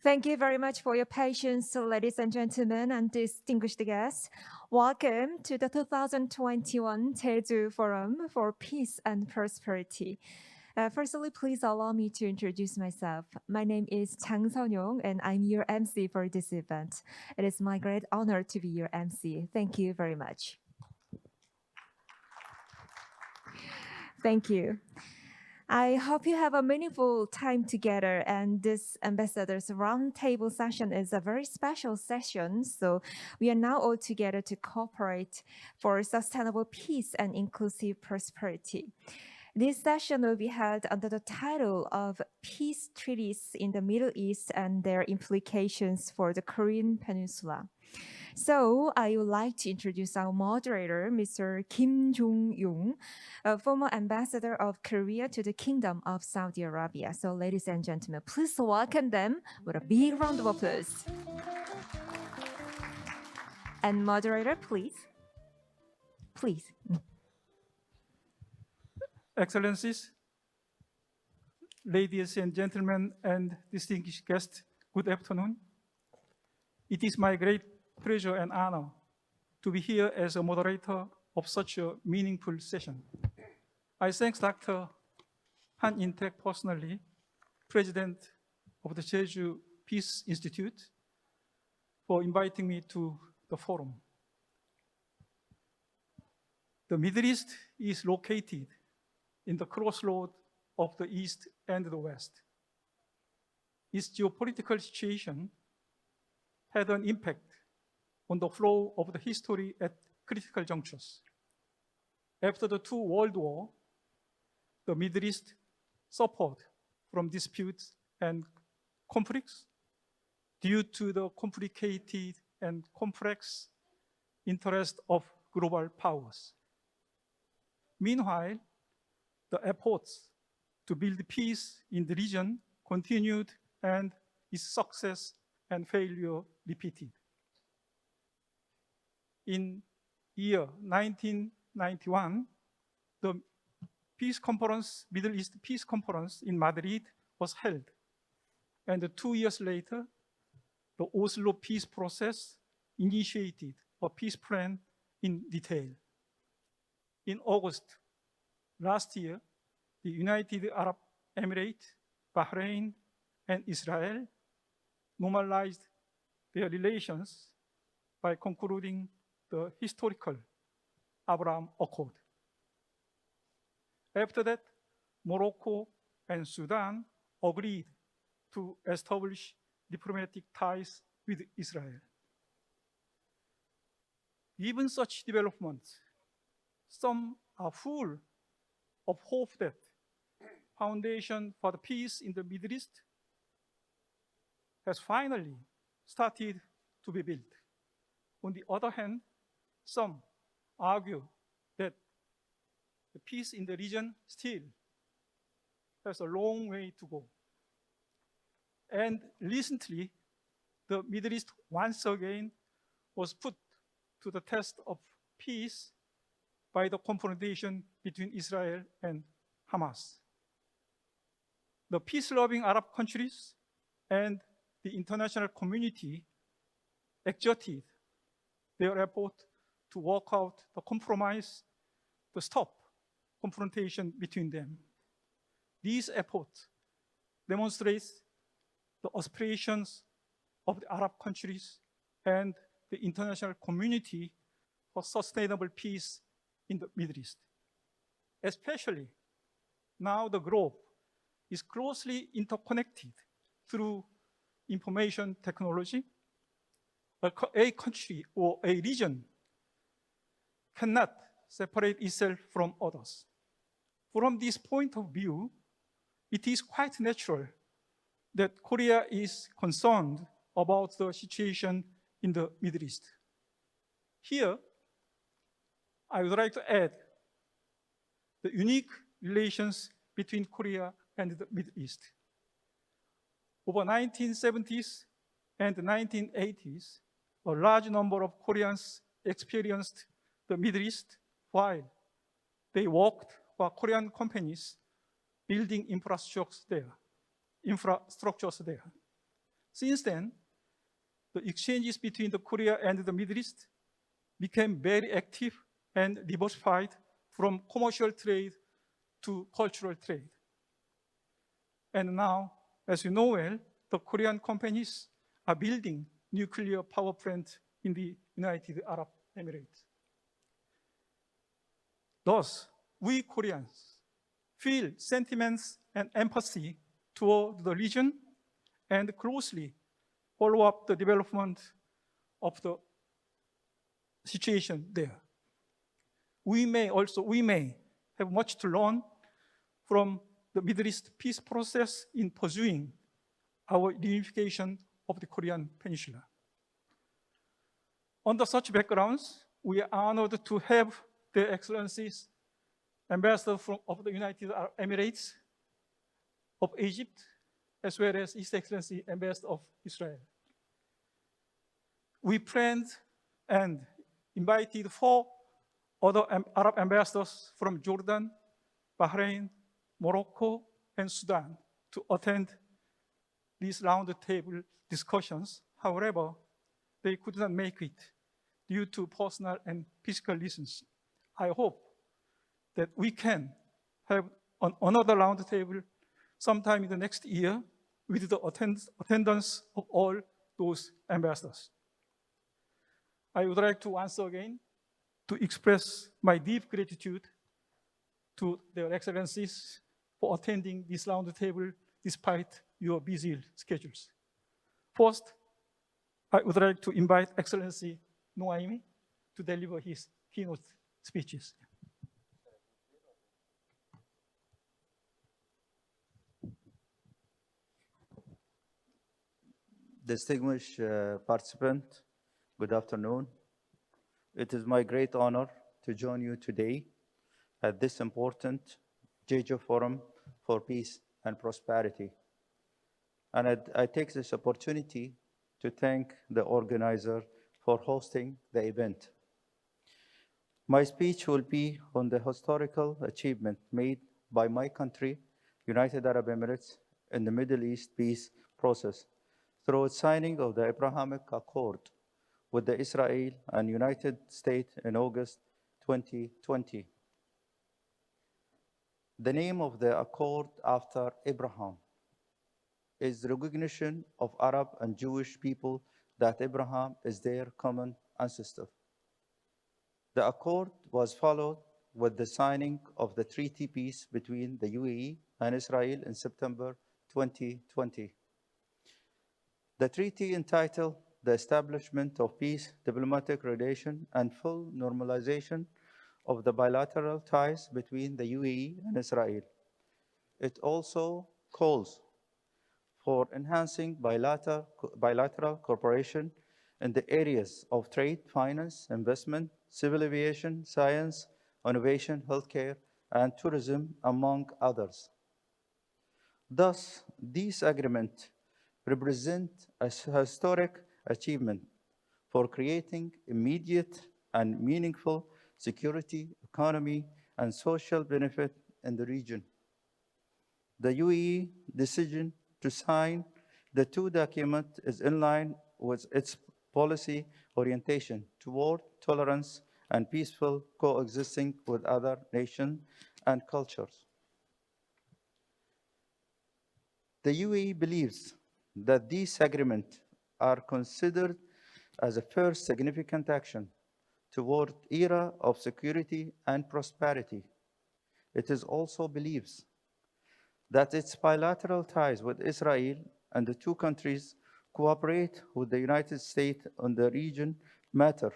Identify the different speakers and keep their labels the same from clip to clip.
Speaker 1: Thank you very much for your patience, ladies and gentlemen, and distinguished guests. Welcome to the 2021 Jeju Forum for Peace and Prosperity. Firstly, please allow me to introduce myself. My name is Chang Seon-yong, and I'm your MC for this event. It is my great honor to be your MC. Thank you very much. Thank you. I hope you have a meaningful time together, and this Ambassadors Roundtable session is a very special session. So we are now all together to cooperate for sustainable peace and inclusive prosperity. This session will be held under the title of Peace Treaties in the Middle East and Their Implications for the Korean Peninsula. So I would like to introduce our moderator, Mr. Kim Jong-yung, a former ambassador of Korea to the Kingdom of Saudi Arabia. So ladies and gentlemen, please welcome them with a big round of applause. And moderator, please. Please.
Speaker 2: Excellencies, ladies and gentlemen, and distinguished guests, good afternoon. It is my great pleasure and honor to be here as a moderator of such a meaningful session. I thank Dr. Han In-taek personally, President of the Jeju Peace Institute, for inviting me to the forum. The Middle East is located in the crossroad of the East and the West. Its geopolitical situation had an impact on the flow of the history at critical junctures. After the two World Wars, the Middle East suffered from disputes and conflicts due to the complicated and complex interests of global powers. Meanwhile, the efforts to build peace in the region continued, and its success and failure repeated. In year 1991, the Middle East Peace Conference in Madrid was held. And 2 years later, the Oslo peace process initiated a peace plan in detail. In August last year, the United Arab Emirates, Bahrain, and Israel normalized their relations by concluding the historical Abraham Accord. After that, Morocco and Sudan agreed to establish diplomatic ties with Israel. Given such developments, some are full of hope that foundation for the peace in the Middle East has finally started to be built. On the other hand, some argue that the peace in the region still has a long way to go. And recently, the Middle East once again was put to the test of peace by the confrontation between Israel and Hamas. The peace-loving Arab countries and the international community exerted their effort to work out the compromise to stop confrontation between them. These efforts demonstrate the aspirations of the Arab countries and the international community for sustainable peace in the Middle East. Especially now the globe is closely interconnected through information technology. A country or a region cannot separate itself from others. From this point of view, it is quite natural that Korea is concerned about the situation in the Middle East. Here, I would like to add the unique relations between Korea and the Middle East. Over 1970s and 1980s, a large number of Koreans experienced the Middle East while they worked for Korean companies building infrastructures there. Since then, the exchanges between the Korea and the Middle East became very active and diversified from commercial trade to cultural trade. And now, as you know well, the Korean companies are building nuclear power plants in the United Arab Emirates. Thus, we Koreans feel sentiments and empathy toward the region and closely follow up the development of the situation there. We may have much to learn from the Middle East peace process in pursuing our reunification of the Korean Peninsula. Under such backgrounds, we are honored to have Their Excellencies, Ambassador of the United Arab Emirates, of Egypt, as well as His Excellency, Ambassador of Israel. We planned and invited 4 other Arab ambassadors from Jordan, Bahrain, Morocco, and Sudan to attend these roundtable discussions. However, they could not make it due to personal and physical reasons. I hope that we can have another roundtable sometime in the next year with the attendance of all those ambassadors. I would like to once again to express my deep gratitude to their excellencies for attending this roundtable despite your busy schedules. First, I would like to invite Excellency Noaimi to deliver his keynote speeches.
Speaker 3: Distinguished participant, good afternoon. It is my great honor to join you today at this important Jeju Forum for Peace and Prosperity. And I take this opportunity to thank the organizer for hosting the event. My speech will be on the historical achievement made by my country, United Arab Emirates, in the Middle East peace process through its signing of the Abrahamic Accord with the Israel and United States in August 2020. The name of the accord after Abraham is recognition of Arab and Jewish people that Abraham is their common ancestor. The accord was followed with the signing of the treaty peace between the UAE and Israel in September 2020. The treaty entitled the establishment of peace, diplomatic relation, and full normalization of the bilateral ties between the UAE and Israel. It also calls for enhancing bilateral cooperation in the areas of trade, finance, investment, civil aviation, science, innovation, healthcare, and tourism, among others. Thus, these agreements represent a historic achievement for creating immediate and meaningful security, economy, and social benefit in the region. The UAE decision to sign the 2 documents is in line with its policy orientation toward tolerance and peaceful coexisting with other nations and cultures. The UAE believes that these agreements are considered as a first significant action toward era of security and prosperity. It is also believes that its bilateral ties with Israel and the 2 countries cooperate with the United States on the region matter,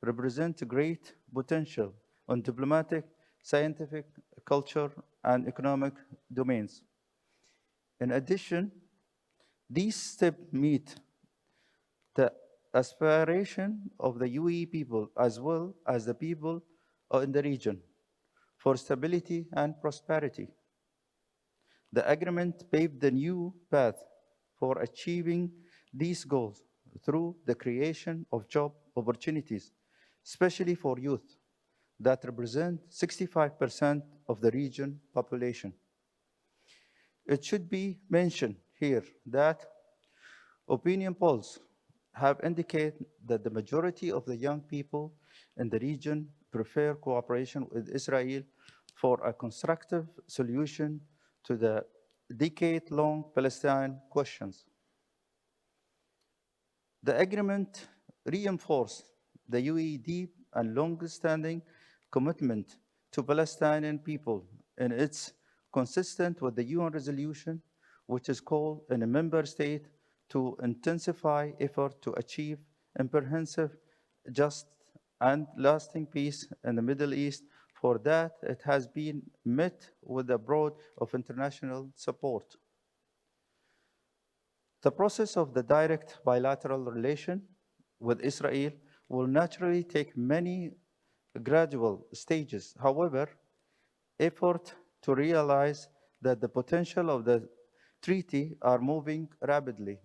Speaker 3: represent great potential on diplomatic, scientific, culture, and economic domains. In addition, these steps meet the aspiration of the UAE people as well as the people in the region for stability and prosperity. The agreement paved the new path for achieving these goals through the creation of job opportunities, especially for youth that represent 65% of the region population. It should be mentioned here that Opinion polls have indicated that the majority of the young people in the region prefer cooperation with Israel for a constructive solution to the decade-long Palestine questions. The agreement reinforced the UAE deep and long-standing commitment to Palestinian people, and it's consistent with the UN resolution, which is called in a member state to intensify effort to achieve comprehensive, just, and lasting peace in the Middle East. For that, it has been met with a broad of international support. The process of the direct bilateral relation with Israel will naturally take many gradual stages. However, effort to realize that the potential of the treaty are moving rapidly.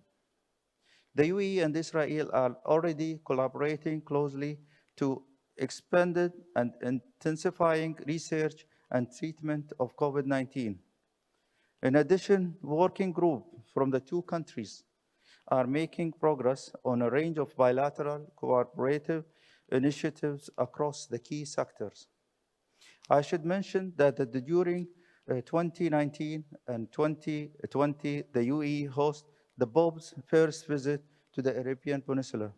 Speaker 3: The UAE and Israel are already collaborating closely to expanded and intensifying research and treatment of COVID-19. In addition, working groups from the two countries are making progress on a range of bilateral cooperative initiatives across the key sectors. I should mention that during 2019 and 2020, the UAE hosted the Pope's first visit to the Arabian Peninsula,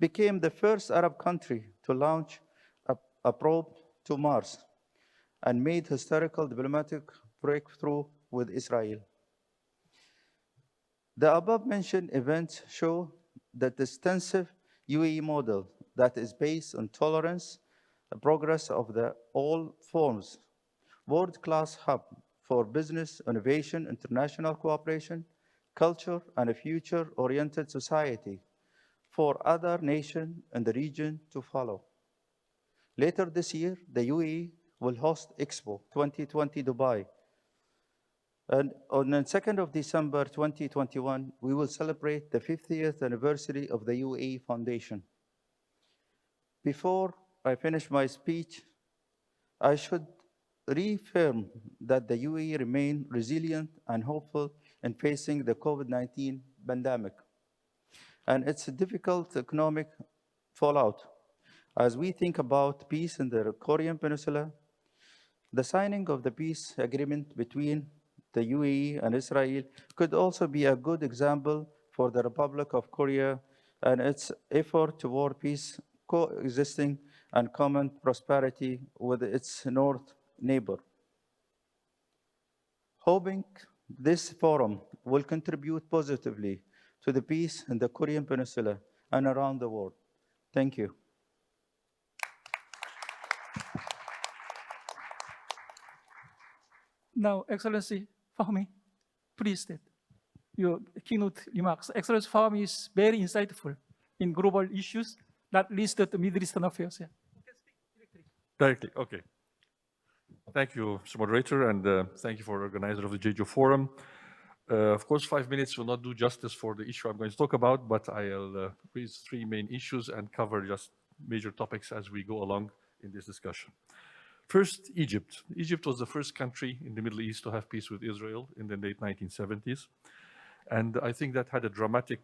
Speaker 3: became the first Arab country to launch a probe to Mars, and made historical diplomatic breakthrough with Israel. The above-mentioned events show that the extensive UAE model that is based on tolerance, the progress of all forms, world-class hub for business, innovation, international cooperation, culture, and a future-oriented society for other nations in the region to follow. Later this year, the UAE will host Expo 2020 Dubai. And on the 2nd of December 2021, we will celebrate the 50th anniversary of the UAE Foundation. Before I finish my speech, I should reaffirm that the UAE remains resilient and hopeful in facing the COVID-19 pandemic and its difficult economic fallout. As we think about peace in the Korean Peninsula, the signing of the peace agreement between the UAE and Israel could also be a good example for the Republic of Korea and its effort toward peace, coexisting, and common prosperity with its north neighbor. Hoping this forum will contribute positively to the peace in the Korean Peninsula and around the world. Thank you.
Speaker 2: Now, Excellency Fahmi, please state your keynote remarks. Excellency Fahmi is very insightful in global issues, not least the Middle Eastern affairs. Yeah.
Speaker 4: Directly, okay. Thank you, Mr. Moderator, and thank you for the organizer of the Jeju Forum. Of course, 5 minutes will not do justice for the issue I'm going to talk about, but I'll raise 3 main issues and cover just major topics as we go along in this discussion. First, Egypt. Egypt was the first country in the Middle East to have peace with Israel in the late 1970s. And I think that had a dramatic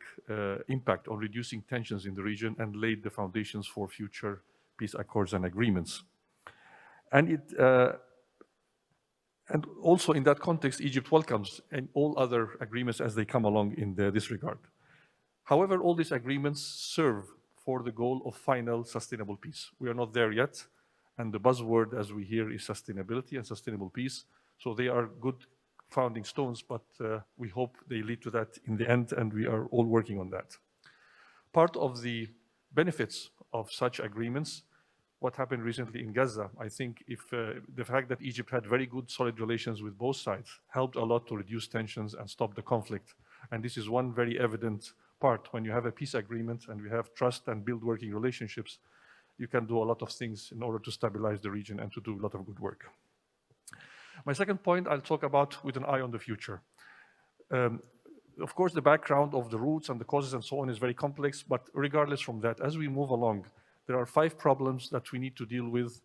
Speaker 4: impact on reducing tensions in the region and laid the foundations for future peace accords and agreements. And also in that context, Egypt welcomes all other agreements as they come along in this regard. However, all these agreements serve for the goal of final sustainable peace. We are not there yet, and the buzzword as we hear is sustainability and sustainable peace. So they are good founding stones, but we hope they lead to that in the end, and we are all working on that. Part of the benefits of such agreements, what happened recently in Gaza, I think if the fact that Egypt had very good, solid relations with both sides helped a lot to reduce tensions and stop the conflict. And this is one very evident part. When you have a peace agreement and we have trust and build working relationships, you can do a lot of things in order to stabilize the region and to do a lot of good work. My second point I'll talk about with an eye on the future. Of course, the background of the roots and the causes and so on is very complex, but regardless from that, as we move along, there are 5 problems that we need to deal with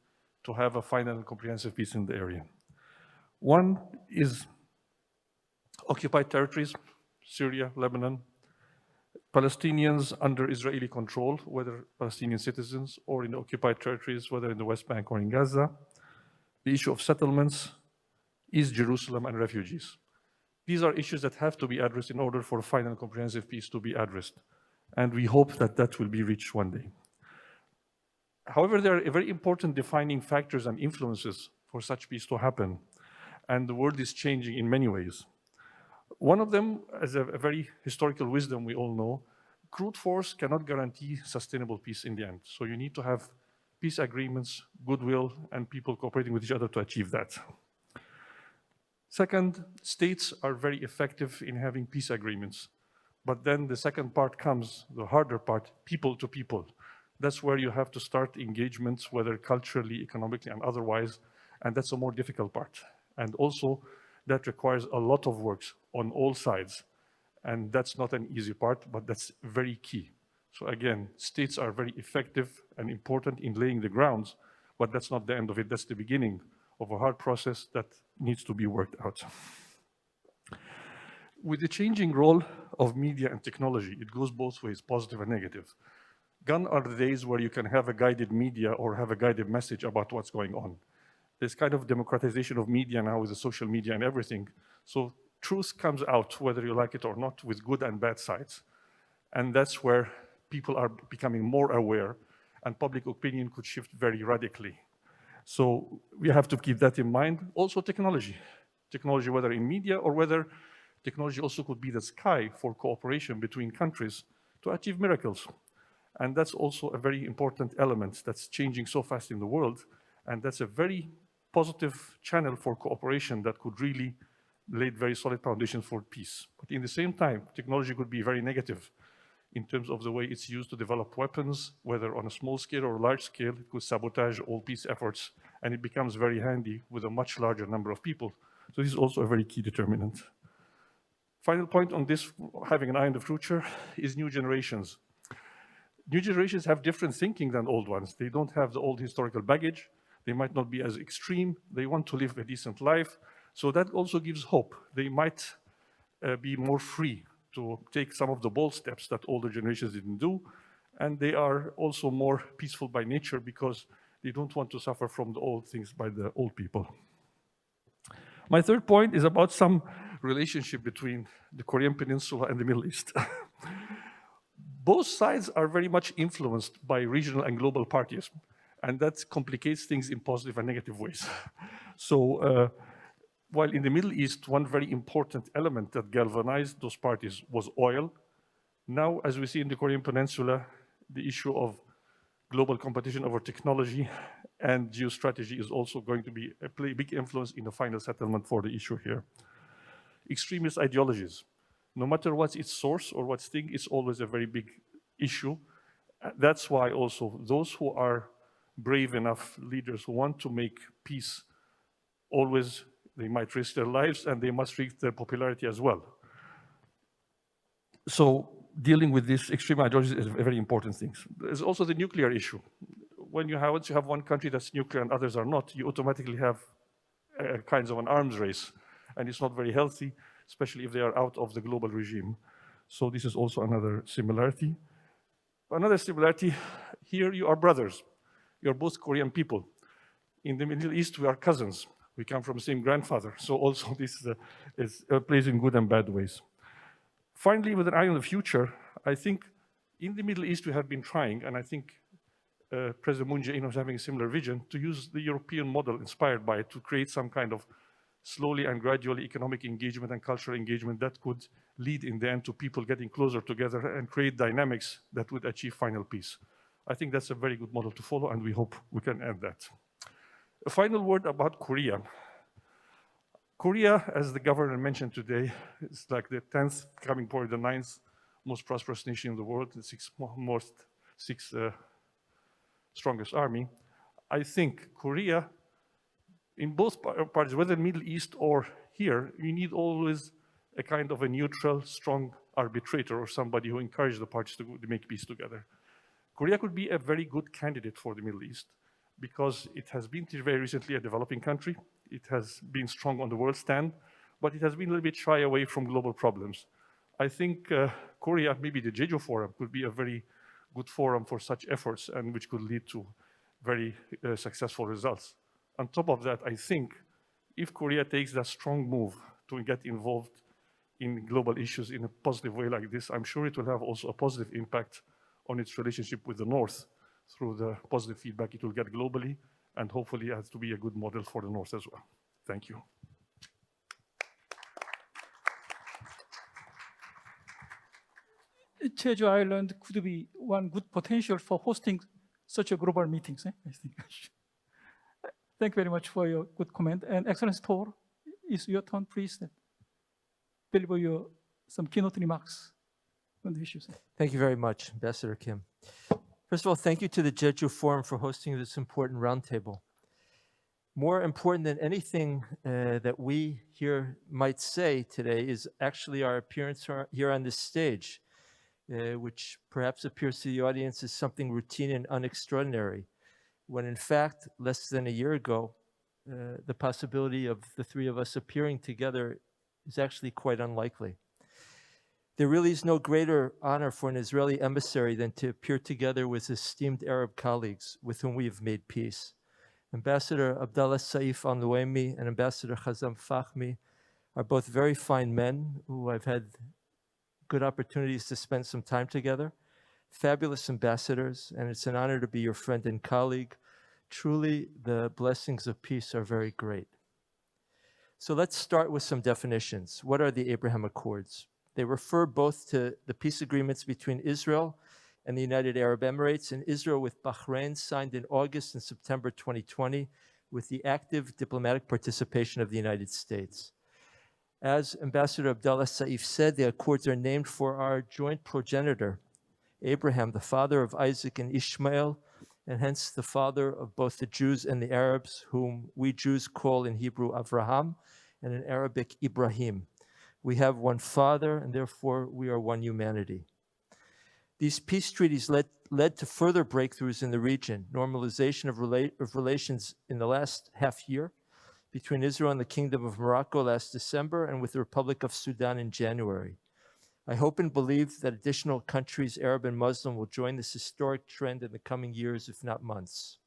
Speaker 4: to have a final and comprehensive peace in the area. One is occupied territories, Syria, Lebanon. Palestinians under Israeli control, whether Palestinian citizens or in the occupied territories, whether in the West Bank or in Gaza, the issue of settlements, East Jerusalem, and refugees. These are issues that have to be addressed in order for final comprehensive peace to be addressed. And we hope that that will be reached one day. However, there are very important defining factors and influences for such peace to happen. And the world is changing in many ways. One of them, as a very historical wisdom we all know, brute force cannot guarantee sustainable peace in the end. So you need to have peace agreements, goodwill, and people cooperating with each other to achieve that. Second, states are very effective in having peace agreements. But then the second part comes, the harder part, people to people. That's where you have to start engagements, whether culturally, economically, and otherwise, and that's a more difficult part. And also, that requires a lot of work on all sides. And that's not an easy part, but that's very key. So again, states are very effective and important in laying the grounds, but that's not the end of it. That's the beginning of a hard process that needs to be worked out. With the changing role of media and technology, it goes both ways, positive and negative. Gone are the days where you can have a guided media or have a guided message about what's going on. There's kind of democratization of media now with the social media and everything. So truth comes out, whether you like it or not, with good and bad sides. And that's where people are becoming more aware and public opinion could shift very radically. So we have to keep that in mind. Also technology. Technology, whether in media or whether technology also could be the sky for cooperation between countries to achieve miracles. And that's also a very important element that's changing so fast in the world. And that's a very positive channel for cooperation that could really lay very solid foundations for peace. But in the same time, technology could be very negative in terms of the way it's used to develop weapons, whether on a small scale or large scale. It could sabotage all peace efforts, and it becomes very handy with a much larger number of people. So this is also a very key determinant. Final point on this, having an eye on the future, is new generations. New generations have different thinking than old ones. They don't have the old historical baggage. They might not be as extreme. They want to live a decent life. So that also gives hope. They might be more free to take some of the bold steps that older generations didn't do. And they are also more peaceful by nature because they don't want to suffer from the old things by the old people. My third point is about some relationship between the Korean Peninsula and the Middle East. Both sides are very much influenced by regional and global parties, and that complicates things in positive and negative ways. So while in the Middle East, one very important element that galvanized those parties was oil, now, as we see in the Korean Peninsula, the issue of global competition over technology and geostrategy is also going to play a big influence in the final settlement for the issue here. Extremist ideologies. No matter what's its source or what's thing, it's always a very big issue. That's why also those who are brave enough leaders who want to make peace, always they might risk their lives and they must risk their popularity as well. So dealing with these extreme ideologies is a very important thing. There's also the nuclear issue. Once you have one country that's nuclear and others are not, you automatically have kinds of an arms race, and it's not very healthy, especially if they are out of the global regime. So this is also another similarity. Another similarity, here you are brothers. You're both Korean people. In the Middle East, we are cousins. We come from the same grandfather. So also this plays in good and bad ways. Finally, with an eye on the future, I think in the Middle East we have been trying, and I think President Moon Jae-in was having a similar vision, to use the European model inspired by it to create some kind of slowly and gradually economic engagement and cultural engagement that could lead in the end to people getting closer together and create dynamics that would achieve final peace. I think that's a very good model to follow, and we hope we can end that. A final word about Korea. Korea, as the governor mentioned today, is like the 10th, coming probably the 9th most prosperous nation in the world, the sixth strongest army. I think Korea, in both parties, whether Middle East or here, you need always a kind of a neutral, strong arbitrator or somebody who encourages the parties to make peace together. Korea could be a very good candidate for the Middle East because it has been very recently a developing country. It has been strong on the world stand, but it has been a little bit shy away from global problems. I think Korea, maybe the Jeju Forum, could be a very good forum for such efforts and which could lead to very successful results. On top of that, I think if Korea takes that strong move to get involved in global issues in a positive way like this, I'm sure it will have also a positive impact on its relationship with the North through the positive feedback it will get globally, and hopefully it has to be a good model for the North as well. Thank you.
Speaker 2: Jeju Island could be one good potential for hosting such a global meetings, I think. Thank you very much for your good comment. And Excellency Tor, it's your turn, please. Deliver some keynote remarks on the issues.
Speaker 5: Thank you very much, Ambassador Kim. First of all, thank you to the Jeju Forum for hosting this important roundtable. More important than anything that we here might say today is actually our appearance here on this stage, which perhaps appears to the audience as something routine and unextraordinary, when in fact, less than a year ago, the possibility of the three of us appearing together is actually quite unlikely. There really is no greater honor for an Israeli emissary than to appear together with esteemed Arab colleagues with whom we have made peace. Ambassador Abdallah Saif Al-Nuaimi and Ambassador Khazam Fahmy are both very fine men who I've had good opportunities to spend some time together, fabulous ambassadors, and it's an honor to be your friend and colleague. Truly, the blessings of peace are very great. So let's start with some definitions. What are the Abraham Accords? They refer both to the peace agreements between Israel and the United Arab Emirates and Israel with Bahrain, signed in August and September 2020, with the active diplomatic participation of the United States. As Ambassador Abdallah Saif said, the accords are named for our joint progenitor, Abraham, the father of Isaac and Ishmael, and hence the father of both the Jews and the Arabs, whom we Jews call in Hebrew Avraham and in Arabic Ibrahim. We have one father, and therefore we are one humanity. These peace treaties led to further breakthroughs in the region, normalization of relations in the last half year between Israel and the Kingdom of Morocco last December, and with the Republic of Sudan in January. I hope and believe that additional countries, Arab and Muslim, will join this historic trend in the coming years, if not months.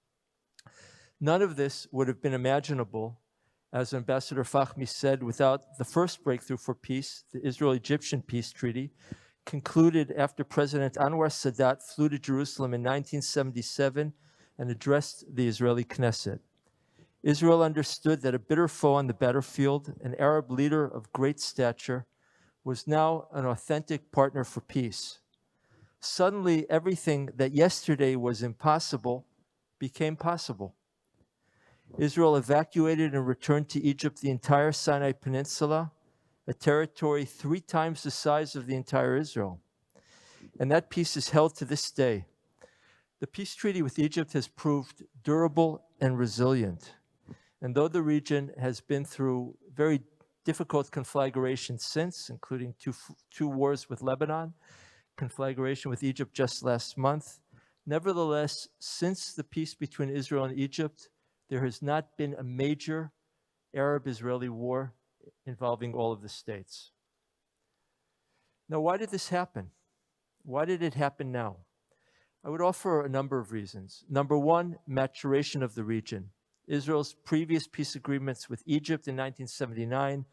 Speaker 5: None of this would have been imaginable, as Ambassador Fahmy said, without the first breakthrough for peace, the Israel-Egyptian peace treaty, concluded after President Anwar Sadat flew to Jerusalem in 1977 and addressed the Israeli Knesset. Israel understood that a bitter foe on the battlefield, an Arab leader of great stature, was now an authentic partner for peace. Suddenly, everything that yesterday was impossible became possible. Israel evacuated and returned to Egypt the entire Sinai Peninsula, a territory 3 times the size of the entire Israel. And that peace is held to this day. The peace treaty with Egypt has proved durable and resilient. And though the region has been through very difficult conflagrations since, including two wars with Lebanon, conflagration with Egypt just last month, nevertheless, since the peace between Israel and Egypt, there has not been a major Arab-Israeli war involving all of the states. Now, why did this happen? Why did it happen now? I would offer a number of reasons. Number one, maturation of the region. Israel's previous peace agreements with Egypt in 1979,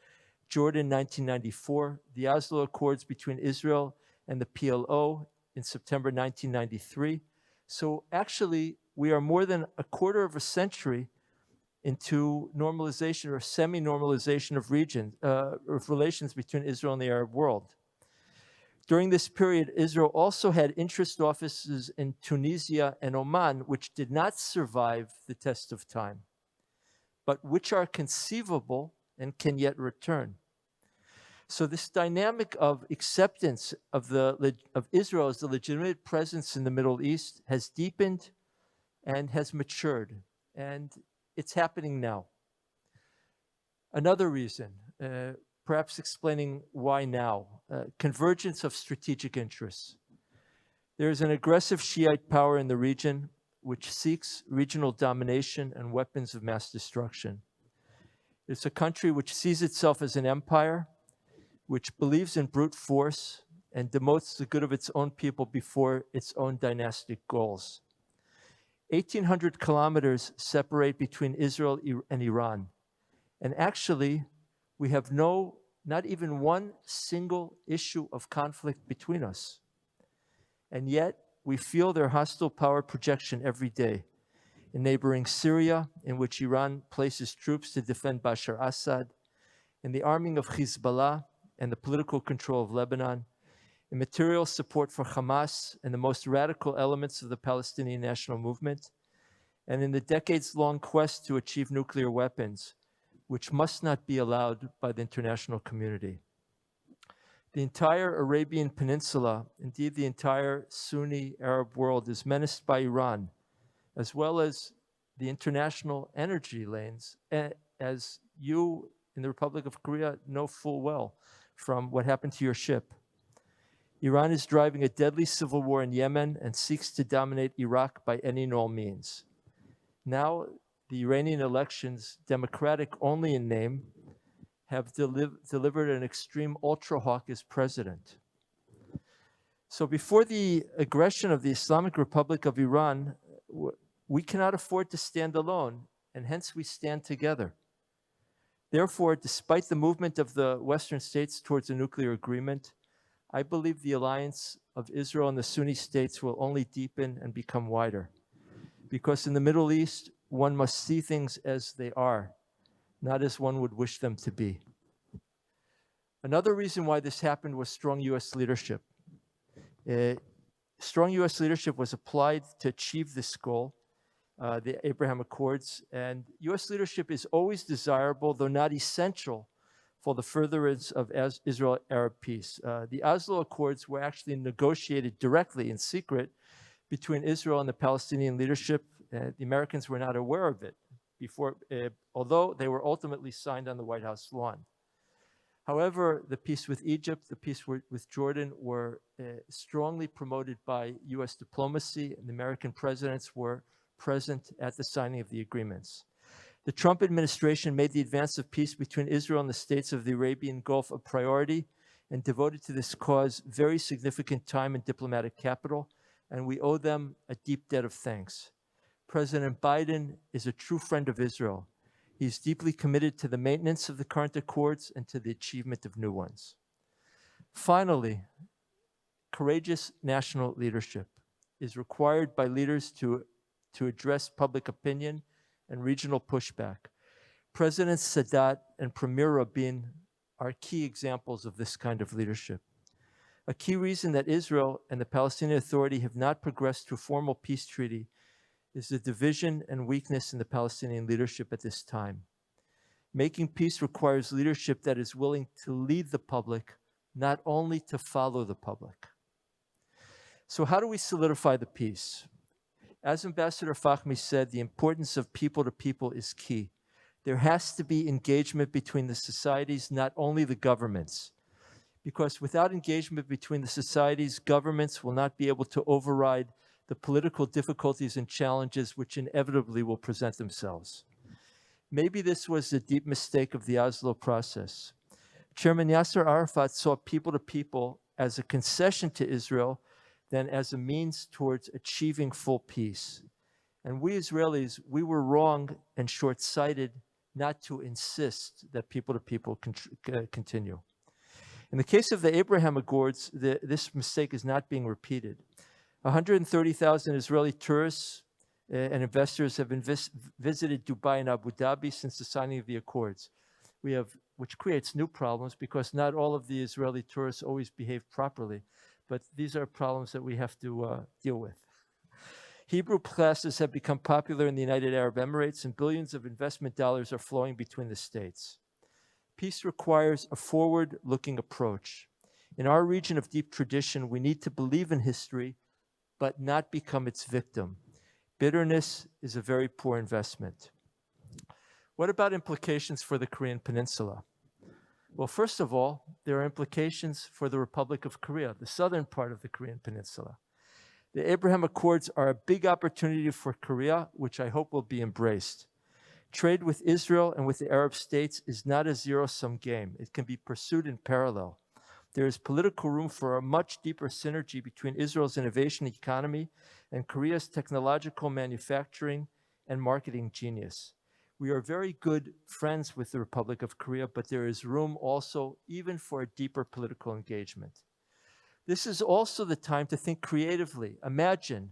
Speaker 5: Jordan 1994, the Oslo Accords between Israel and the PLO in September 1993. So actually, we are more than a quarter of a century into normalization or semi-normalization of relations between Israel and the Arab world. During this period, Israel also had interest offices in Tunisia and Oman, which did not survive the test of time, but which are conceivable and can yet return. So this dynamic of acceptance of Israel as the legitimate presence in the Middle East has deepened and has matured, and it's happening now. Another reason, perhaps explaining why now, convergence of strategic interests. There is an aggressive Shiite power in the region which seeks regional domination and weapons of mass destruction. It's a country which sees itself as an empire, which believes in brute force and demotes the good of its own people before its own dynastic goals. 1,800 kilometers separate between Israel and Iran. And actually, we have not even one single issue of conflict between us. And yet, we feel their hostile power projection every day. In neighboring Syria, in which Iran places troops to defend Bashar Assad, in the arming of Hezbollah and the political control of Lebanon, in material support for Hamas and the most radical elements of the Palestinian national movement, and in the decades-long quest to achieve nuclear weapons, which must not be allowed by the international community. The entire Arabian Peninsula, indeed the entire Sunni Arab world, is menaced by Iran, as well as the international energy lanes, as you in the Republic of Korea know full well from what happened to your ship. Iran is driving a deadly civil war in Yemen and seeks to dominate Iraq by any and all means. Now, the Iranian elections, democratic only in name, have delivered an extreme ultra-hawk as president. So before the aggression of the Islamic Republic of Iran, we cannot afford to stand alone, and hence we stand together. Therefore, despite the movement of the Western states towards a nuclear agreement, I believe the alliance of Israel and the Sunni states will only deepen and become wider. Because in the Middle East, one must see things as they are, not as one would wish them to be. Another reason why this happened was strong U.S. leadership. Strong U.S. leadership was applied to achieve this goal, the Abraham Accords, and U.S. leadership is always desirable, though not essential, for the furtherance of Israel-Arab peace. The Oslo Accords were actually negotiated directly in secret between Israel and the Palestinian leadership. The Americans were not aware of it before, although they were ultimately signed on the White House lawn. However, the peace with Egypt, the peace with Jordan were strongly promoted by U.S. diplomacy, and the American presidents were present at the signing of the agreements. The Trump administration made the advance of peace between Israel and the states of the Arabian Gulf a priority and devoted to this cause very significant time and diplomatic capital, and we owe them a deep debt of thanks. President Biden is a true friend of Israel. He's deeply committed to the maintenance of the current accords and to the achievement of new ones. Finally, courageous national leadership is required by leaders to address public opinion and regional pushback. President Sadat and Premier Rabin are key examples of this kind of leadership. A key reason that Israel and the Palestinian Authority have not progressed to a formal peace treaty is the division and weakness in the Palestinian leadership at this time. Making peace requires leadership that is willing to lead the public, not only to follow the public. So how do we solidify the peace? As Ambassador Fahmy said, the importance of people to people is key. There has to be engagement between the societies, not only the governments. Because without engagement between the societies, governments will not be able to override the political difficulties and challenges which inevitably will present themselves. Maybe this was a deep mistake of the Oslo process. Chairman Yasser Arafat saw people to people as a concession to Israel than as a means towards achieving full peace. And we Israelis, we were wrong and short-sighted not to insist that people to people continue. In the case of the Abraham Accords, this mistake is not being repeated. 130,000 Israeli tourists and investors have visited Dubai and Abu Dhabi since the signing of the Accords. Which creates new problems because not all of the Israeli tourists always behave properly. But these are problems that we have to deal with. Hebrew classes have become popular in the United Arab Emirates, and billions of investment dollars are flowing between the states. Peace requires a forward-looking approach. In our region of deep tradition, we need to believe in history, but not become its victim. Bitterness is a very poor investment. What about implications for the Korean Peninsula? Well, first of all, there are implications for the Republic of Korea, the southern part of the Korean Peninsula. The Abraham Accords are a big opportunity for Korea, which I hope will be embraced. Trade with Israel and with the Arab states is not a zero-sum game. It can be pursued in parallel. There is political room for a much deeper synergy between Israel's innovation economy and Korea's technological manufacturing and marketing genius. We are very good friends with the Republic of Korea, but there is room also even for a deeper political engagement. This is also the time to think creatively. Imagine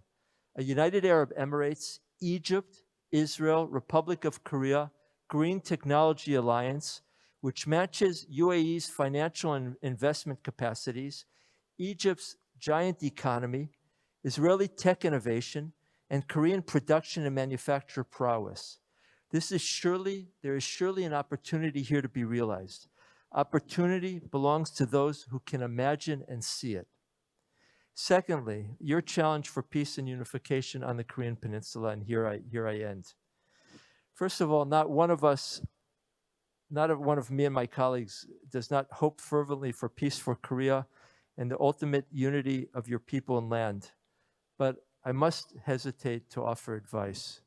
Speaker 5: a United Arab Emirates, Egypt, Israel, Republic of Korea, Green Technology Alliance, which matches UAE's financial and investment capacities, Egypt's giant economy, Israeli tech innovation, and Korean production and manufacture prowess. There is surely an opportunity here to be realized. Opportunity belongs to those who can imagine and see it. Secondly, your challenge for peace and unification on the Korean Peninsula, and here I end. First of all, not one of me and my colleagues does not hope fervently for peace for Korea and the ultimate unity of your people and land. But I must hesitate to offer advice.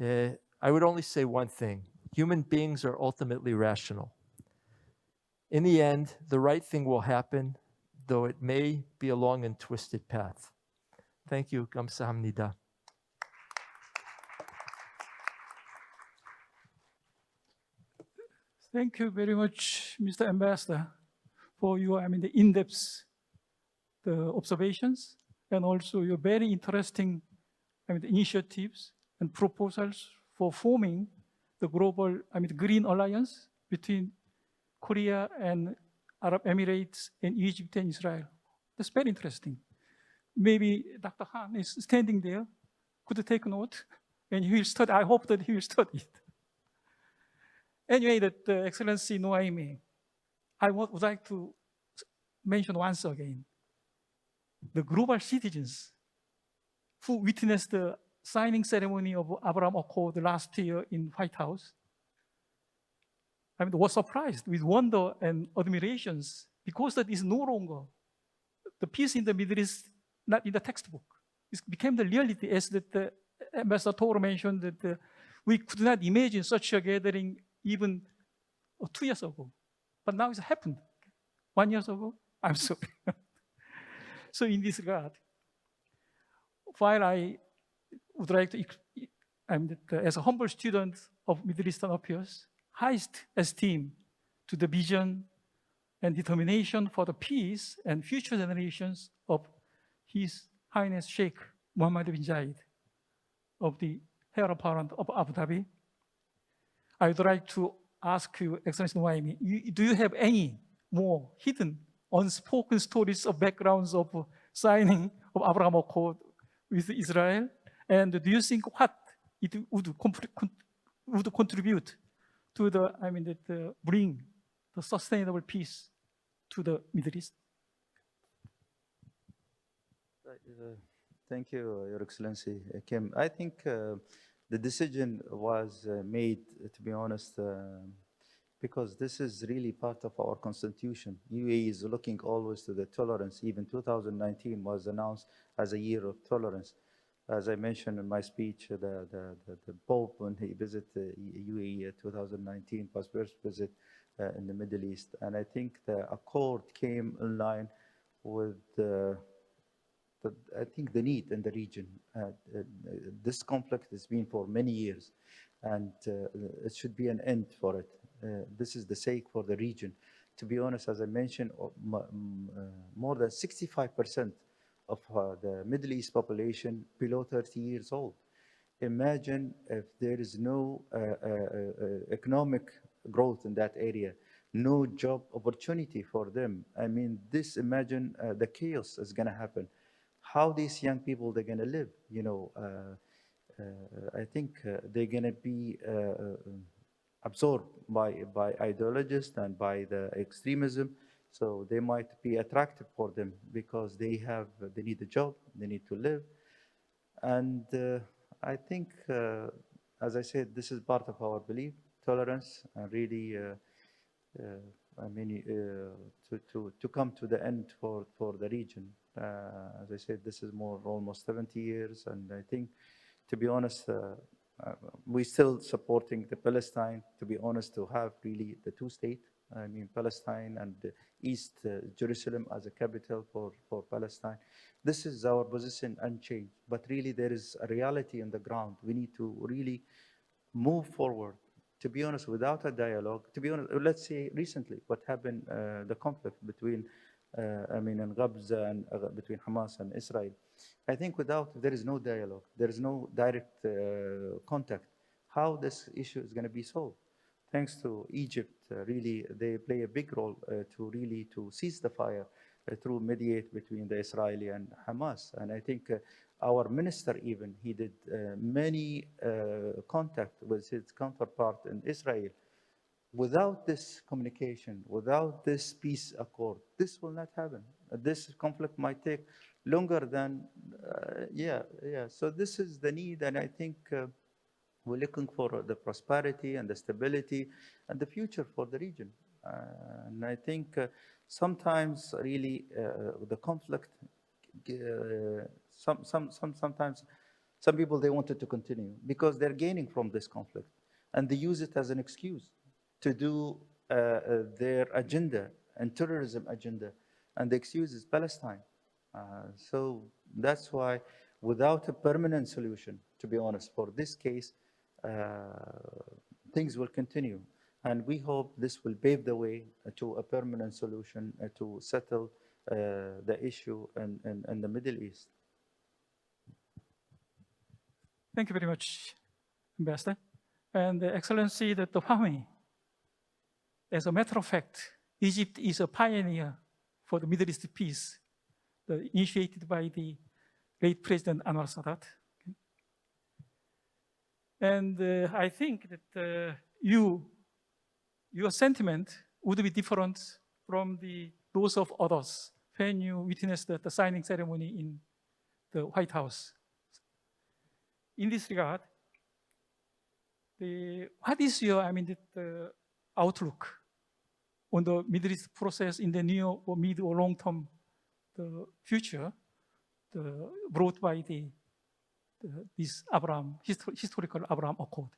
Speaker 5: I would only say one thing. Human beings are ultimately rational. In the end, the right thing will happen, though it may be a long and twisted path. Thank you. 감사합니다.
Speaker 2: Thank you very much, Mr. Ambassador, for your, the in-depth observations and also your very interesting, the initiatives and proposals for forming the global, the Green Alliance between Korea and Arab Emirates and Egypt and Israel. That's very interesting. Maybe Dr. Han is standing there, could take note, and he will study. I hope that he will study it. Anyway, that Excellency Noaimi, I would like to mention once again, the global citizens who witnessed the signing ceremony of Abraham Accord last year in White House, was surprised with wonder and admirations because that is no longer the peace in the Middle East, not in the textbook. It became the reality, as that Ambassador Toro mentioned, that we could not imagine such a gathering even 2 years ago. But now it's happened. 1 year ago, I'm sorry. So in this regard, while I would like to, as a humble student of Middle Eastern affairs, highest esteem to the vision and determination for the peace and future generations of His Highness Sheikh Mohammed bin Zayed of the heir apparent of Abu Dhabi. I would like to ask you, Excellency Noaimi, do you have any more hidden, unspoken stories of backgrounds of signing of Abraham Accord with Israel? And do you think what it would contribute to the, bring the sustainable peace to the Middle East?
Speaker 3: Thank you, Your Excellency Kim. I think the decision was made, to be honest, because this is really part of our constitution. UAE is looking always to the tolerance. Even 2019 was announced as a year of tolerance. As I mentioned in my speech, the Pope, when he visited UAE 2019, was first visit in the Middle East. And I think the accord came in line with I think the need in the region. This conflict has been for many years, and it should be an end for it. This is the sake for the region. To be honest, as I mentioned, more than 65% of the Middle East population below 30 years old. Imagine if there is no economic growth in that area, no job opportunity for them. Imagine the chaos is gonna happen. How these young people, they're gonna live, I think they're gonna be absorbed by ideologists and by the extremism. So they might be attractive for them because they need a job, they need to live. And I think, as I said, this is part of our belief, tolerance, and really, to come to the end for the region. As I said, this is almost 70 years, and I think, to be honest, We're still supporting the Palestine, to be honest, to have really the two-state. I mean, Palestine and East Jerusalem as a capital for Palestine. This is our position unchanged. But really, there is a reality on the ground. We need to really move forward. To be honest, without a dialogue, to be honest, let's say recently what happened, the conflict between, in Gaza and between Hamas and Israel. I think there is no dialogue, there is no direct contact, how this issue is going to be solved. Thanks to Egypt, really, they play a big role to cease the fire through mediate between the Israeli and Hamas. And I think our minister even, he did many contact with his counterpart in Israel. Without this communication, without this peace accord, this will not happen. This conflict might take longer than, So this is the need, and I think we're looking for the prosperity and the stability and the future for the region. And I think sometimes really the conflict, sometimes some people, they want it to continue because they're gaining from this conflict, and they use it as an excuse to do their agenda and terrorism agenda, and the excuse is Palestine. So that's why, without a permanent solution, to be honest, for this case, things will continue. And we hope this will pave the way to a permanent solution to settle the issue in the Middle East.
Speaker 2: Thank you very much, Ambassador. And Excellency, Dr. Fahmy, as a matter of fact, Egypt is a pioneer for the Middle East peace, initiated by the late President Anwar Sadat. Okay. And I think that your sentiment would be different from those of others when you witnessed the signing ceremony in the White House. In this regard, what is your outlook on the Middle East process in the near or mid or long term, the future, brought by this historical Abraham Accord?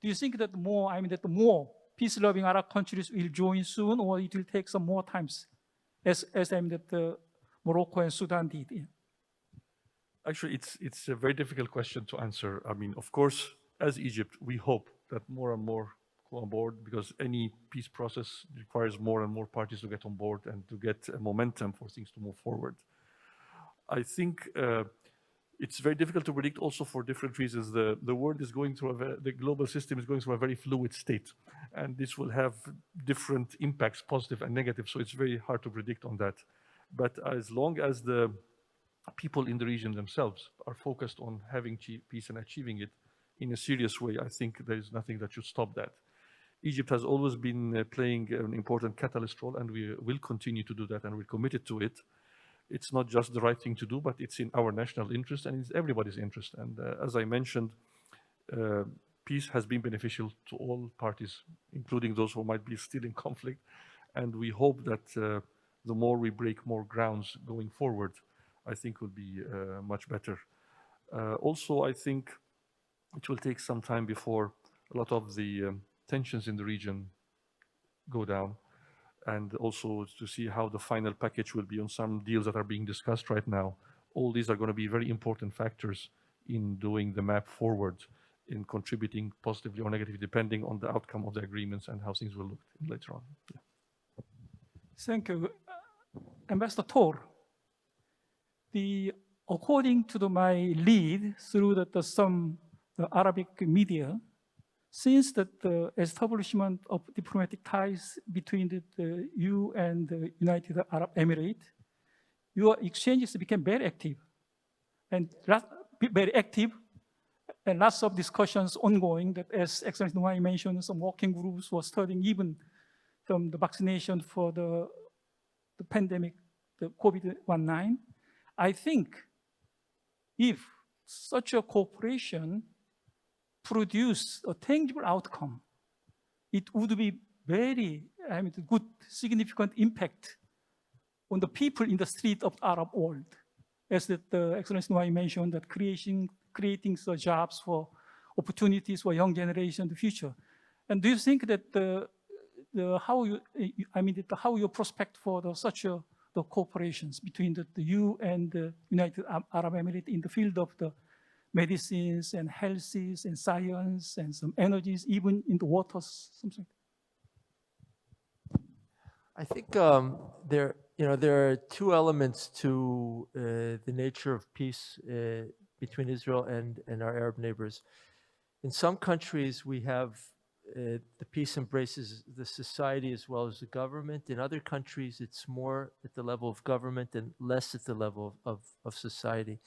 Speaker 2: Do you think that more peace-loving Arab countries will join soon, or it will take some more times, as Morocco and Sudan did? Yeah.
Speaker 4: Actually, it's a very difficult question to answer. I mean, of course, as Egypt, we hope that more and more go on board, because any peace process requires more and more parties to get on board and to get a momentum for things to move forward. I think it's very difficult to predict also for different reasons. The world is going through, the global system is going through a very fluid state, and this will have different impacts, positive and negative, so it's very hard to predict on that. But as long as the people in the region themselves are focused on having peace and achieving it in a serious way, I think there is nothing that should stop that. Egypt has always been playing an important catalyst role, and we will continue to do that, and we're committed to it. It's not just the right thing to do, but it's in our national interest and it's everybody's interest. And as I mentioned, peace has been beneficial to all parties, including those who might be still in conflict. And we hope that the more we break more grounds going forward, I think will be much better. Also, I think it will take some time before a lot of the tensions in the region go down, and also to see how the final package will be on some deals that are being discussed right now. All these are going to be very important factors in doing the map forward, in contributing positively or negatively, depending on the outcome of the agreements and how things will look later on. Yeah.
Speaker 2: Thank you. Ambassador Tor, according to my lead through some Arabic media, since the establishment of diplomatic ties between you and the United Arab Emirates, your exchanges became very active, and lots of discussions ongoing. That, as Excellency Nouai mentioned, some working groups were studying even the vaccination for the pandemic, the COVID-19. I think if such a cooperation produce a tangible outcome, it would be very good, significant impact on the people in the street of the Arab world. as the Excellency Nwai mentioned, that creating the jobs for opportunities for young generation in the future. And do you think that how you prospect for such the cooperations between the you and the United Arab Emirates in the field of the medicines and healthies and science and some energies, even in the waters, something?
Speaker 5: I think there are two elements to the nature of peace between Israel and our Arab neighbors. In some countries, we have the peace embraces the society as well as the government. In other countries, it's more at the level of government and less at the level of society.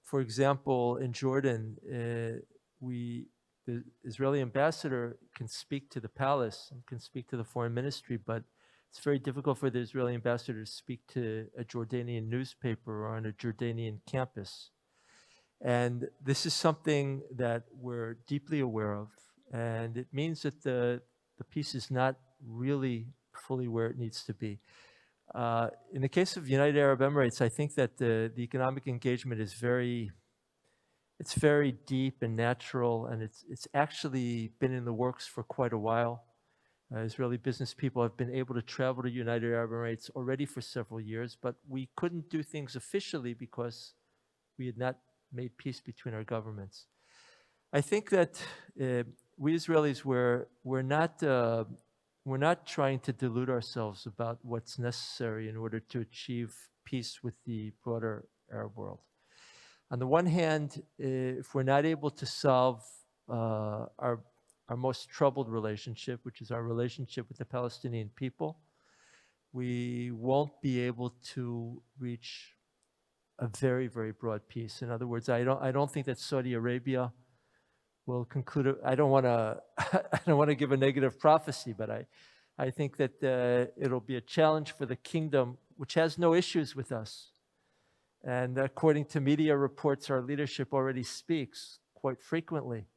Speaker 5: For example, in Jordan, the Israeli ambassador can speak to the palace and can speak to the foreign ministry, but it's very difficult for the Israeli ambassador to speak to a Jordanian newspaper or on a Jordanian campus. And this is something that we're deeply aware of. And it means that the peace is not really fully where it needs to be. In the case of United Arab Emirates, I think that the economic engagement is very deep and natural, and it's actually been in the works for quite a while. Israeli business people have been able to travel to United Arab Emirates already for several years, but we couldn't do things officially because we had not made peace between our governments. I think that we Israelis, we're not trying to delude ourselves about what's necessary in order to achieve peace with the broader Arab world. On the one hand, if we're not able to solve our most troubled relationship, which is our relationship with the Palestinian people, we won't be able to reach a very, very broad peace. In other words, I don't think that Saudi Arabia will conclude. I don't want to give a negative prophecy, but I think that it'll be a challenge for the kingdom, which has no issues with us. And according to media reports, our leadership already speaks quite frequently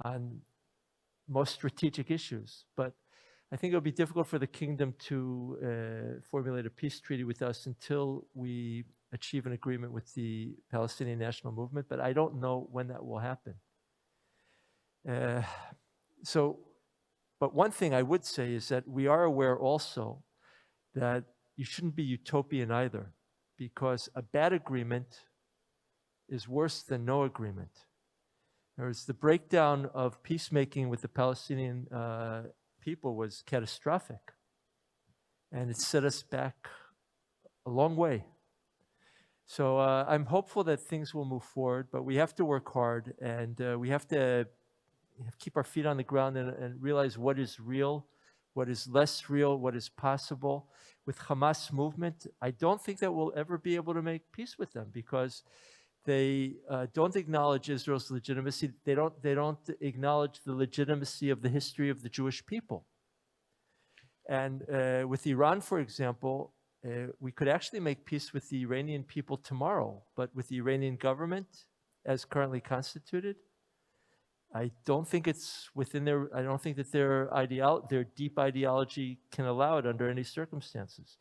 Speaker 5: on most strategic issues. But I think it'll be difficult for the kingdom to formulate a peace treaty with us until we achieve an agreement with the Palestinian National Movement, but I don't know when that will happen. But one thing I would say is that we are aware also that you shouldn't be utopian either, because a bad agreement is worse than no agreement. Whereas the breakdown of peacemaking with the Palestinian people was catastrophic, and it set us back a long way. So I'm hopeful that things will move forward, but we have to work hard, and we have to keep our feet on the ground and realize what is real, what is less real, what is possible. With Hamas movement, I don't think that we'll ever be able to make peace with them because they don't acknowledge Israel's legitimacy. They don't acknowledge the legitimacy of the history of the Jewish people. And with Iran, for example, we could actually make peace with the Iranian people tomorrow, but with the Iranian government as currently constituted, I don't think it's within their, I don't think that their deep ideology can allow it under any circumstances.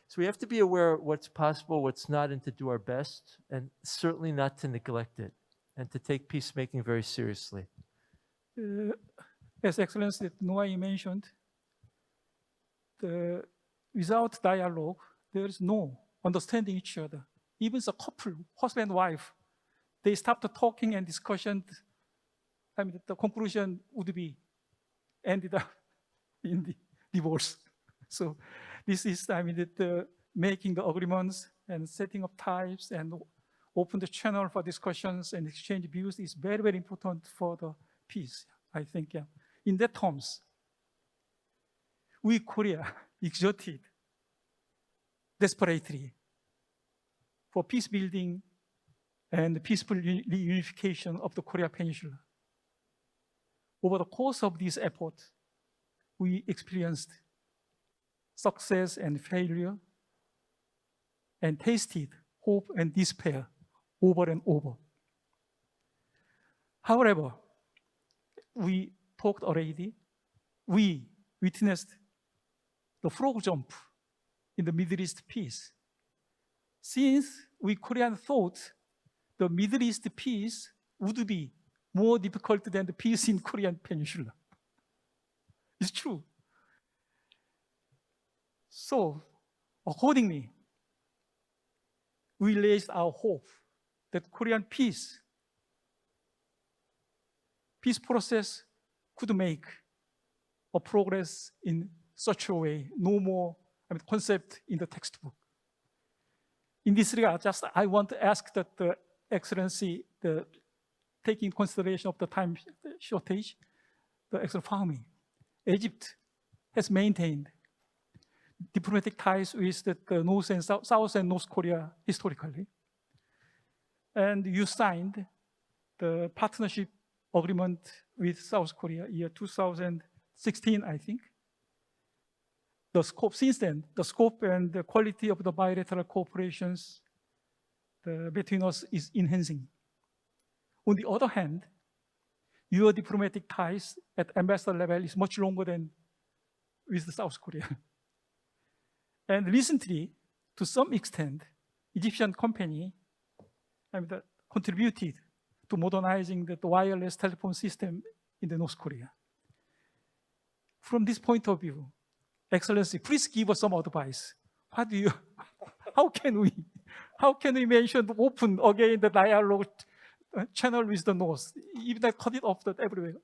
Speaker 5: So we have to be aware of what's possible, what's not, and to do our best, and certainly not to neglect it, and to take peacemaking very seriously.
Speaker 2: As Excellency Nwai mentioned, without dialogue, there is no understanding each other. Even the couple, husband and wife, they stopped talking and discussion. I mean, the conclusion would be ended up in the divorce. So this is, I mean, making the agreements and setting up types and open the channel for discussions and exchange views is very, very important for the peace, I think. Yeah. In that terms, we, Korea, exerted desperately for peace building and peaceful reunification of the Korea Peninsula. Over the course of this effort, we experienced success and failure and tasted hope and despair over and over. However, we talked already, we witnessed the frog jump in the Middle East peace. since we Koreans thought the Middle East peace would be more difficult than the peace in Korean Peninsula. It's true. So, accordingly, we raised our hope that Korean peace process could make a progress in such a way, no more concept in the textbook. In this regard, just I want to ask that the Excellency, taking consideration of the time shortage, the Excellency Fahmy, Egypt has maintained diplomatic ties with the North and South and North Korea historically. And you signed the partnership agreement with South Korea year 2016, I think. The scope, since then, the scope and the quality of the bilateral cooperations between us is enhancing. On the other hand, your diplomatic ties at ambassador level is much longer than with South Korea. And recently, to some extent, Egyptian company contributed to modernizing the wireless telephone system in the North Korea. From this point of view, Excellency, please give us some advice. How can we mention open again the dialogue channel with the North, even that cut it off everywhere?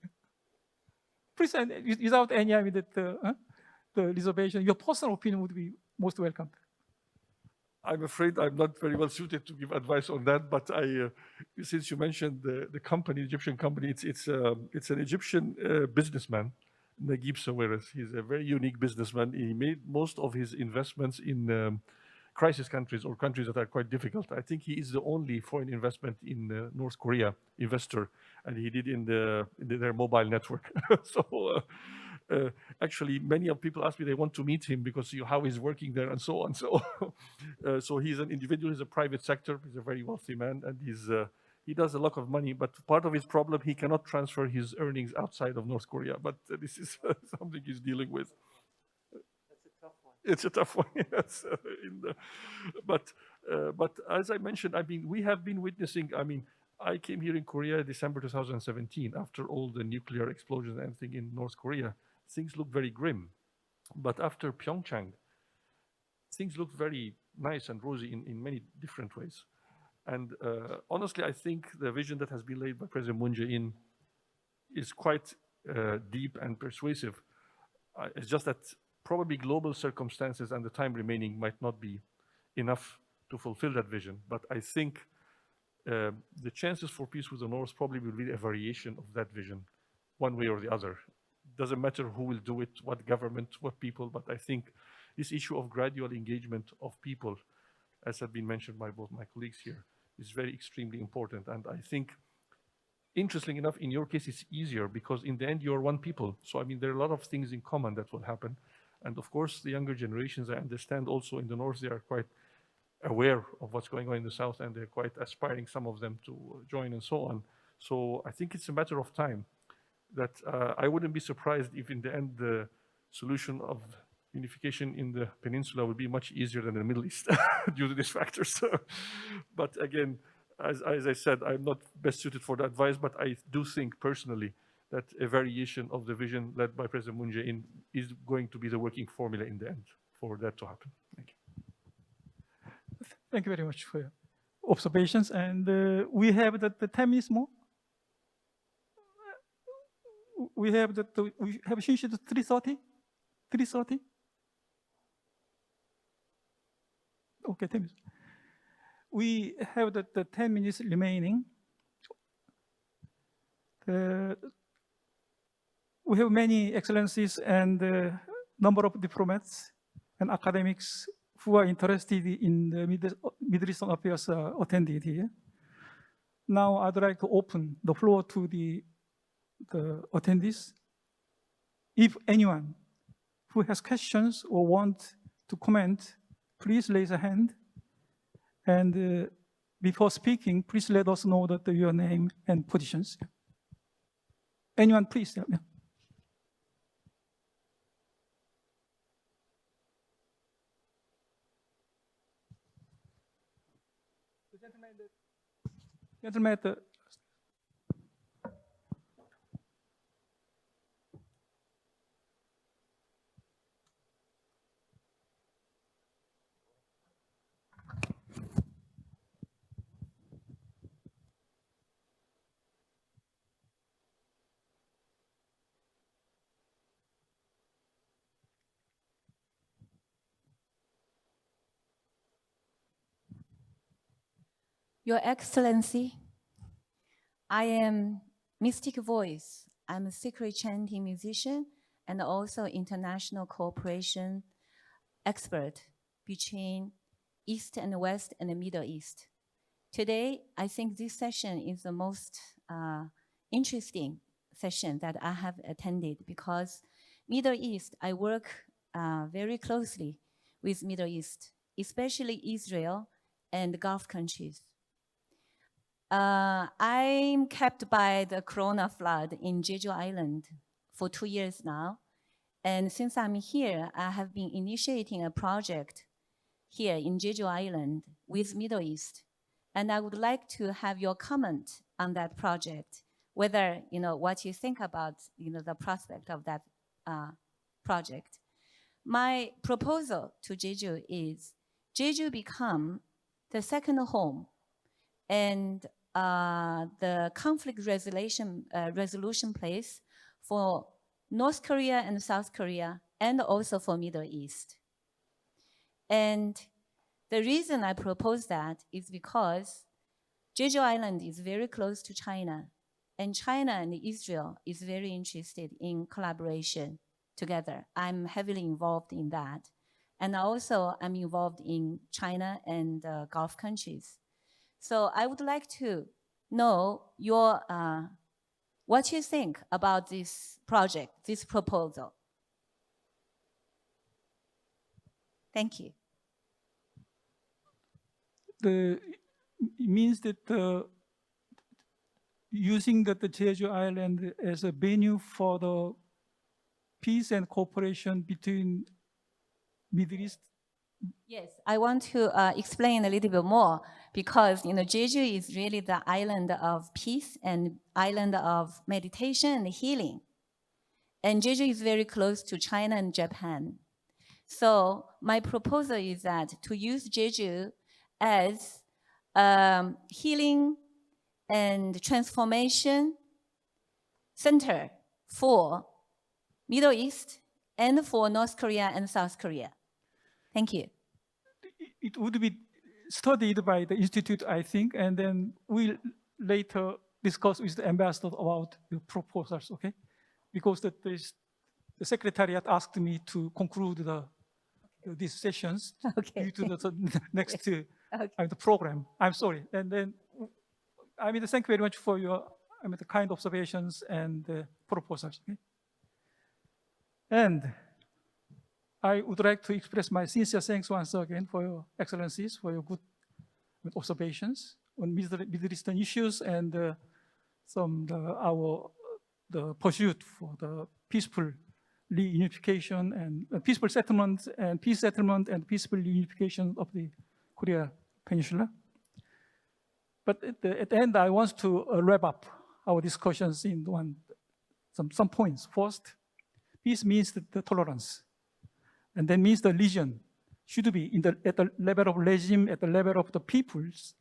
Speaker 2: Please, without any the reservation, your personal opinion would be most welcome.
Speaker 4: I'm afraid I'm not very well suited to give advice on that, but since you mentioned the company, Egyptian company, it's an Egyptian businessman, Naguib Sawiris. He's a very unique businessman. He made most of his investments in crisis countries or countries that are quite difficult. I think he is the only foreign investment in North Korea investor, and he did in their mobile network. So actually, many of people ask me they want to meet him because how he's working there and so on. So, so he's an individual. He's a private sector. He's a very wealthy man, and he does a lot of money. But part of his problem, he cannot transfer his earnings outside of North Korea. But this is something he's dealing with. It's a tough one, yes. But as I mentioned, I mean, we have been witnessing. I mean, I came here in Korea December 2017 after all the nuclear explosions and everything in North Korea. Things look very grim. But after Pyeongchang, things look very nice and rosy in many different ways. And honestly, I think the vision that has been laid by President Moon Jae-in is quite deep and persuasive. It's just that probably global circumstances and the time remaining might not be enough to fulfill that vision. But I think the chances for peace with the North probably will be a variation of that vision, one way or the other. Doesn't matter who will do it, what government, what people, but I think this issue of gradual engagement of people, as has been mentioned by both my colleagues here, is very extremely important. And I think, interestingly enough, in your case, it's easier because in the end, you're one people. So, I mean, there are a lot of things in common that will happen. And of course, the younger generations, I understand also in the North, they are quite aware of what's going on in the South, and they're quite aspiring, some of them, to join and so on. So I think it's a matter of time that I wouldn't be surprised if in the end the solution of unification in the peninsula will be much easier than in the Middle East due to these factors. But again, as I said, I'm not best suited for the advice, but I do think personally that a variation of the vision led by President Moon Jae-in is going to be the working formula in the end for that to happen. Thank you.
Speaker 2: Thank you very much for your observations. And we have the 10 minutes more. We have finished at 3:30. 3:30. Okay, 10 minutes. We have the 10 minutes remaining. We have many excellencies and number of diplomats and academics who are interested in the Middle Eastern affairs attended here. Now I'd like to open the floor to the attendees. If anyone who has questions or want to comment, please raise a hand. And before speaking, please let us know that your name and positions. Anyone, please? Yeah. gentleman at the
Speaker 6: Your Excellency, I am Mystic Voice. I'm a secret chanting musician and also international cooperation expert between East and West and the Middle East. Today, I think this session is the most interesting session that I have attended because Middle East, I work very closely with Middle East, especially Israel and Gulf countries. I'm kept by the Corona flood in Jeju Island for 2 years now. And since I'm here, I have been initiating a project here in Jeju Island with Middle East. And I would like to have your comment on that project, whether, what you think about, the prospect of that project. My proposal to Jeju is Jeju become the second home and the conflict resolution place for North Korea and South Korea, and also for Middle East. And the reason I propose that is because Jeju Island is very close to China, and China and Israel is very interested in collaboration together. I'm heavily involved in that. And also I'm involved in China and Gulf countries. So I would like to know your, what you think about this project, this proposal. Thank you.
Speaker 2: it means that using the Jeju Island as a venue for the peace and cooperation between Middle East.
Speaker 6: Yes, I want to explain a little bit more because Jeju is really the island of peace and island of meditation and healing. And Jeju is very close to China and Japan. So my proposal is that to use Jeju as healing and transformation center for Middle East and for North Korea and South Korea. Thank you.
Speaker 2: It would be studied by the Institute, I think, and then we'll later discuss with the ambassador about the proposals, okay? Because the Secretariat asked me to conclude these sessions due to the next the program. I'm sorry. And then, thank you very much for your the kind observations and proposals, okay? And I would like to express my sincere thanks once again for your excellencies, for your good observations on Middle Eastern issues and the pursuit for the peaceful reunification and peaceful settlement and peace settlement and peaceful reunification of the Korea Peninsula. But at the end, I want to wrap up our discussions in some points. First, peace means the tolerance. And that means the region should be at the level of regime, at the level of the peoples,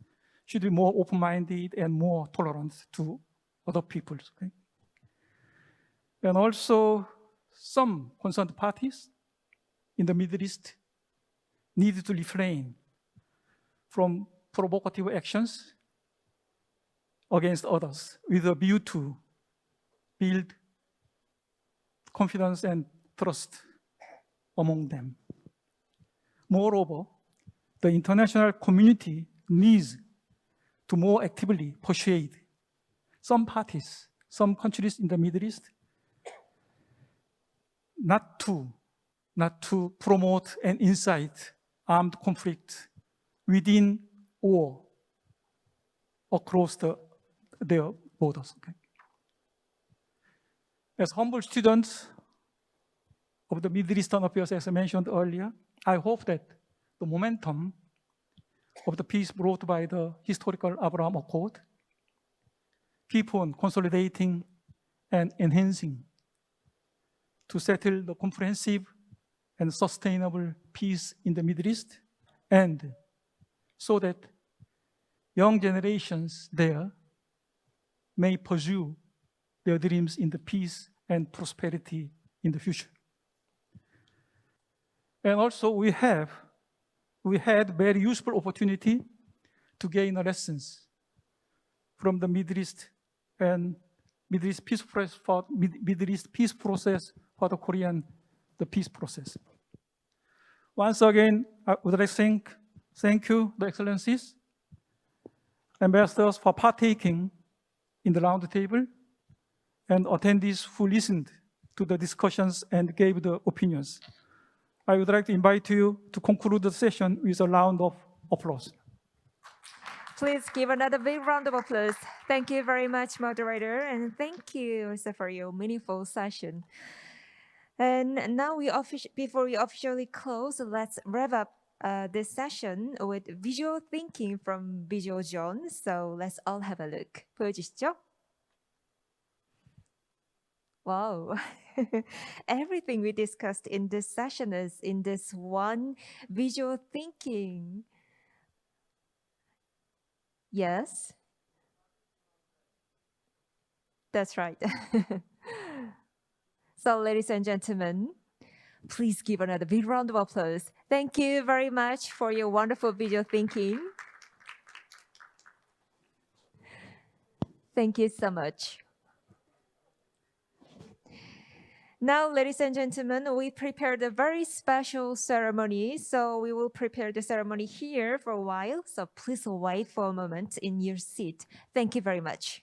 Speaker 2: should be more open-minded and more tolerant to other peoples. Okay? And also, some concerned parties in the Middle East need to refrain from provocative actions against others with a view to build confidence and trust among them. Moreover, the international community needs to more actively persuade some parties, some countries in the Middle East not to promote and incite armed conflict within or across their borders. Okay? As humble students of the Middle Eastern affairs, as I mentioned earlier, I hope that the momentum of the peace brought by the historical Abraham Accord, keep on consolidating and enhancing to settle the comprehensive and sustainable peace in the Middle East, and so that young generations there may pursue their dreams in the peace and prosperity in the future. And also we had very useful opportunity to gain lessons from the Middle East and Middle East peace process for the Korean peace process. Once again, I would like to thank you, the Excellencies, ambassadors, for partaking in the roundtable, and attendees who listened to the discussions and gave the opinions. I would like to invite you to conclude the session with a round of applause.
Speaker 1: Please give another big round of applause. Thank you very much, moderator, and thank you also for your meaningful session. And now before we officially close, let's wrap up this session with visual thinking from Visual John. So let's all have a look. 보여주시죠? Wow. Everything we discussed in this session is in this one visual thinking. Yes? That's right. So, ladies and gentlemen, please give another big round of applause. Thank you very much for your wonderful visual thinking. Thank you so much. Now, ladies and gentlemen, we prepared a very special ceremony. So we will prepare the ceremony here for a while. So please wait for a moment in your seat. Thank you very much.